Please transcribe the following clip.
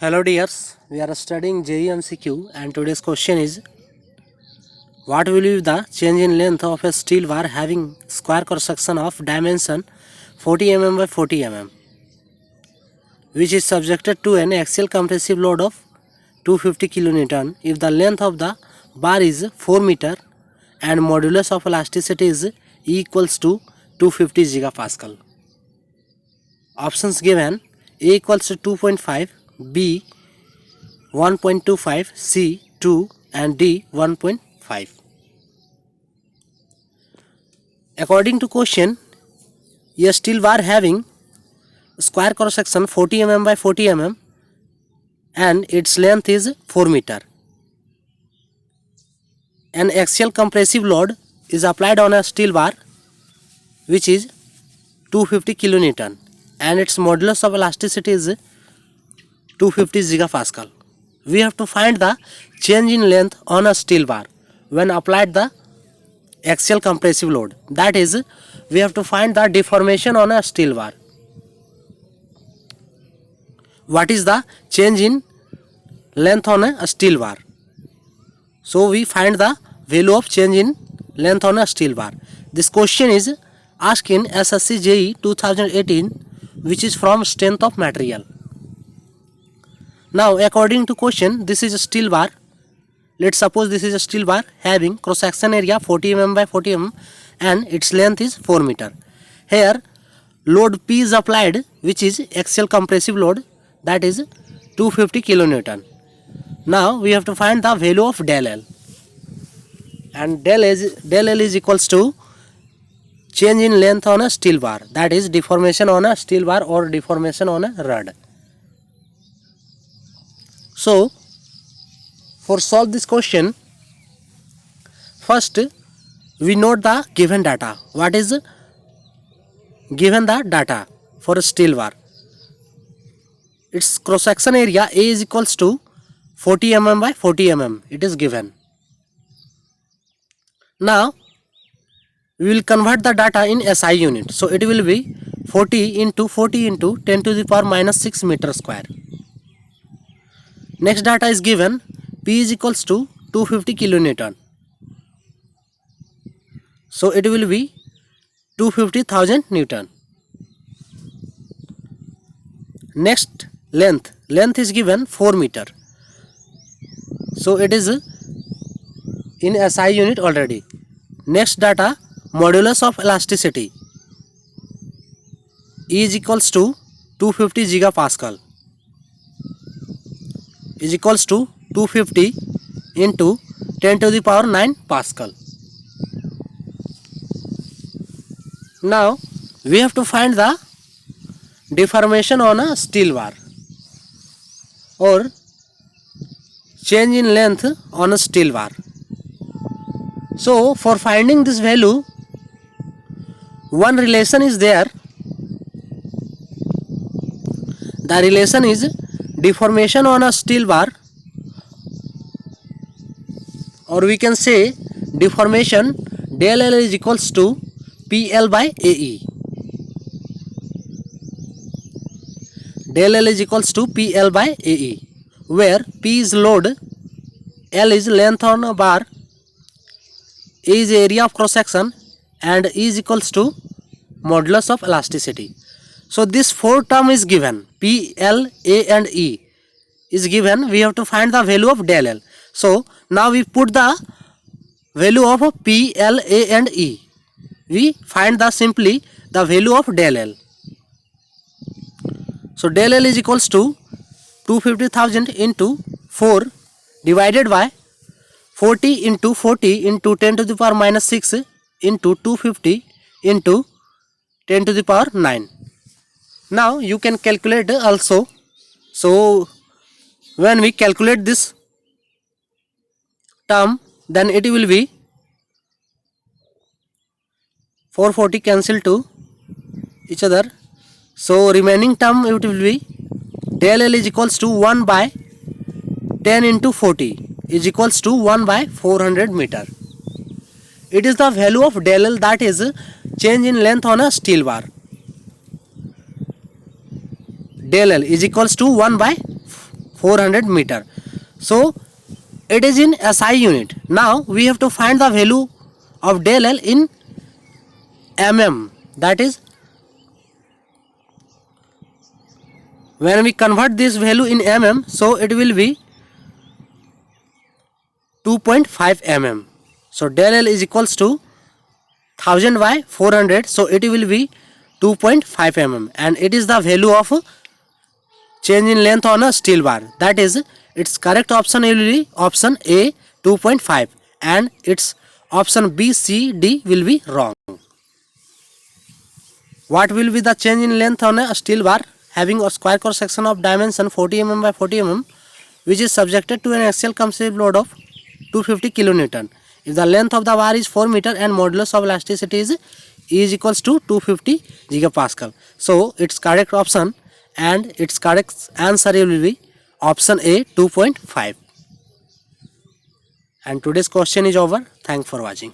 Hello dears, we are studying JEE MCQ and today's question is what will be the change in length of a steel bar having square cross section of dimension 40 mm by 40 mm which is subjected to an axial compressive load of 250 kN if the length of the bar is 4 meter and modulus of elasticity is E equals to 250 gigapascal. Options given: A equals to 2.5, B 1.25, C 2 and D 1.5. According to question, a steel bar having square cross section 40 mm by 40 mm and its length is 4 meter. An axial compressive load is applied on a steel bar which is 250 kilonewton and its modulus of elasticity is 250 gigapascal. We have to find the change in length on a steel bar when applied the axial compressive load. That is, we have to find the deformation on a steel bar. What is the change in length on a steel bar? So we find the value of change in length on a steel bar. This question is asked in SSC JEE 2018, which is from strength of material. Now according to question, this is a steel bar. Let's suppose this is a steel bar having cross section area 40 mm by 40 mm and its length is 4 meter. Here load P is applied, which is axial compressive load, that is 250 kilonewton. Now we have to find the value of del L, and del L is equals to change in length on a steel bar, that is deformation on a steel bar or deformation on a rod. So for solve this question, first we note the given data. What is given the data for a steel bar? Its cross section area A is equals to 40 mm by 40 mm. It is given. Now we will convert the data in SI unit. So it will be 40 into 40 into 10 to the power minus 6 meter square. Next data is given, P is equals to 250 kilonewton. So it will be 250,000 Newton. Next length is given 4 meter. So it is in SI unit already. Next data, modulus of elasticity is equals to 250 gigapascal is equals to 250 into 10 to the power 9 Pascal. Now we have to find the deformation on a steel bar or change in length on a steel bar. So for finding this value, one relation is there. The relation is deformation on a steel bar, or we can say deformation del L is equals to PL by AE. Del L is equals to PL by AE, where P is load, L is length on a bar, A is area of cross section and E is equals to modulus of elasticity. So this four term is given, P, L, A and E is given. We have to find the value of del L. So now we put the value of P, L, A and E. We find simply the value of del L. So del L is equals to 250,000 into 4 divided by 40 into 40 into 10 to the power minus 6 into 250 into 10 to the power 9. Now you can calculate also. So when we calculate this term, then it will be 440 cancel to each other. So remaining term it will be del L is equals to 1 by 10 into 40 is equals to 1 by 400 meter. It is the value of del L, that is change in length on a steel bar. Del L is equals to 1 by 400 meter. So it is in SI unit. Now we have to find the value of del L in mm. That is, when we convert this value in mm, so it will be 2.5 mm. So del L is equals to 1000 by 400, so it will be 2.5 mm, and it is the value of change in length on a steel bar. That is, its correct option will be option A 2.5, and its option B, C, D will be wrong. What will be the change in length on a steel bar having a square cross section of dimension 40 mm by 40 mm, which is subjected to an axial compressive load of 250 kilonewton? If the length of the bar is 4 meter and modulus of elasticity is E is equals to 250 gigapascal. So its correct option and its correct answer will be option A 2.5. And today's question is over. Thanks for watching.